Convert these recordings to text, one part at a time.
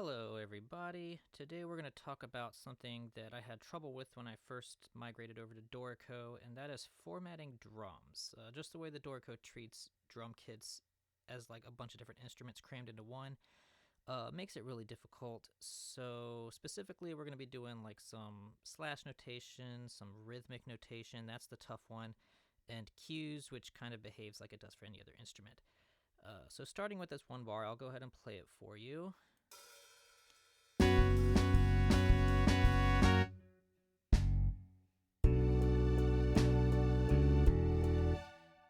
Hello everybody. Today we're going to talk about something that I had trouble with when I first migrated over to Dorico, and that is formatting drums. Just the way the Dorico treats drum kits as like a bunch of different instruments crammed into one makes it really difficult. So specifically we're going to be doing like some slash notation, some rhythmic notation, that's the tough one, and cues, which kind of behaves like it does for any other instrument. So starting with this one bar, I'll go ahead and play it for you.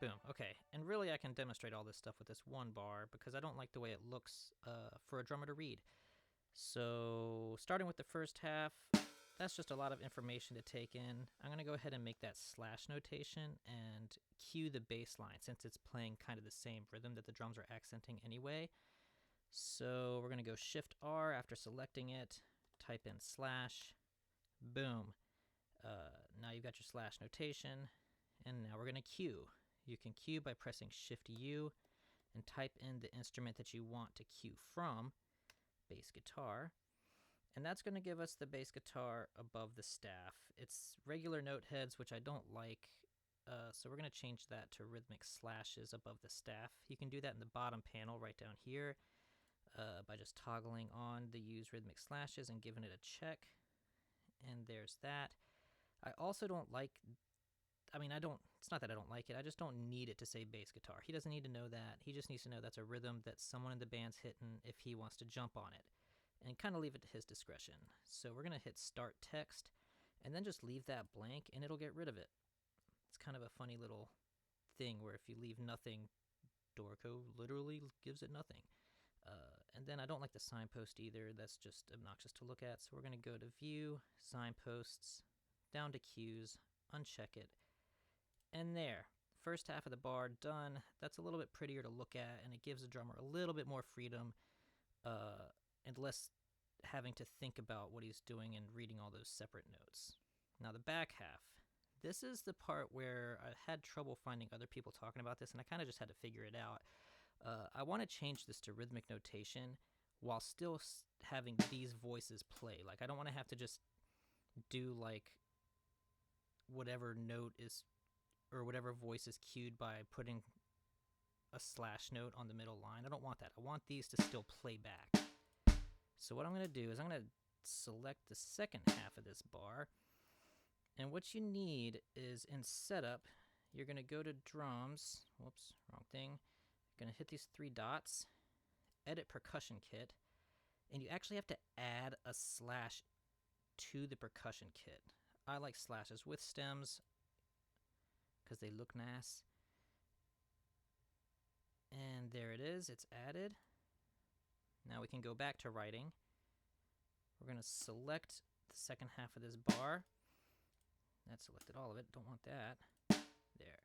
Boom. Okay, and really I can demonstrate all this stuff with this one bar because I don't like the way it looks for a drummer to read. So starting with the first half, that's just a lot of information to take in. I'm going to go ahead and make that slash notation and cue the bass line since it's playing kind of the same rhythm that the drums are accenting anyway. So we're going to go Shift R after selecting it, type in slash, boom. Now you've got your slash notation, and now we're going to cue. You can cue by pressing Shift U and type in the instrument that you want to cue from, bass guitar, and that's going to give us the bass guitar above the staff. It's regular note heads, which I don't like, so we're going to change that to rhythmic slashes above the staff. You can do that in the bottom panel right down here by just toggling on the use rhythmic slashes and giving it a check, and there's that. I also don't like, it's not that I don't like it, I just don't need it to say bass guitar. He doesn't need to know that. He just needs to know that's a rhythm that someone in the band's hitting if he wants to jump on it, and kind of leave it to his discretion. So we're going to hit Start Text, and then just leave that blank, and it'll get rid of it. It's kind of a funny little thing where if you leave nothing, Dorico literally gives it nothing. And then I don't like the signpost either. That's just obnoxious to look at. So we're going to go to View, Signposts, down to Cues, uncheck it, and there. First half of the bar done. That's a little bit prettier to look at, and it gives the drummer a little bit more freedom and less having to think about what he's doing and reading all those separate notes. Now the back half. This is the part where I had trouble finding other people talking about this, and I kind of just had to figure it out. I want to change this to rhythmic notation while still having these voices play. Like, I don't want to have to just do like whatever note is or whatever voice is cued by putting a slash note on the middle line. I don't want that. I want these to still play back. So what I'm going to do is I'm going to select the second half of this bar, and what you need is in setup, you're going to go to drums, whoops, wrong thing, you're going to hit these three dots, edit percussion kit, and you actually have to add a slash to the percussion kit. I like slashes with stems because they look nice. And there it is, it's added. Now we can go back to writing. We're going to select the second half of this bar. That selected all of it, don't want that. There.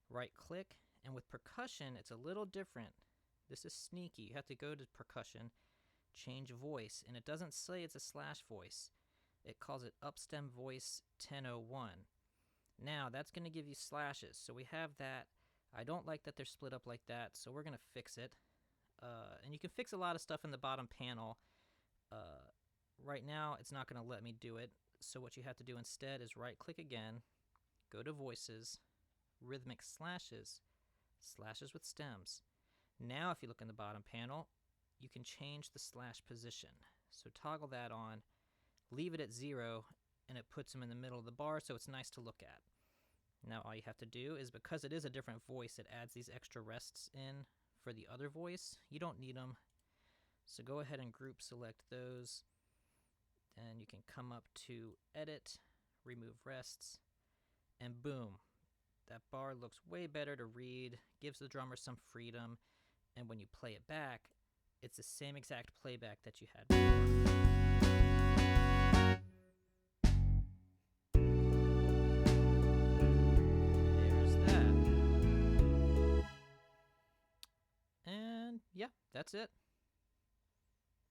Right click, and with percussion it's a little different. This is sneaky. You have to go to percussion, change voice, and it doesn't say it's a slash voice. It calls it upstem voice 1001. Now that's going to give you slashes, so we have that. I don't like that they're split up like that, so we're going to fix it. And you can fix a lot of stuff in the bottom panel. Right now it's not going to let me do it, so what you have to do instead is right click again, go to voices, rhythmic slashes, slashes with stems. Now if you look in the bottom panel, you can change the slash position. So toggle that on, leave it at 0, and it puts them in the middle of the bar, so it's nice to look at. Now all you have to do is, because it is a different voice, it adds these extra rests in for the other voice. You don't need them, so go ahead and group select those, and you can come up to Edit, Remove Rests, and boom, that bar looks way better to read, gives the drummer some freedom, and when you play it back, it's the same exact playback that you had before. And yeah, that's it.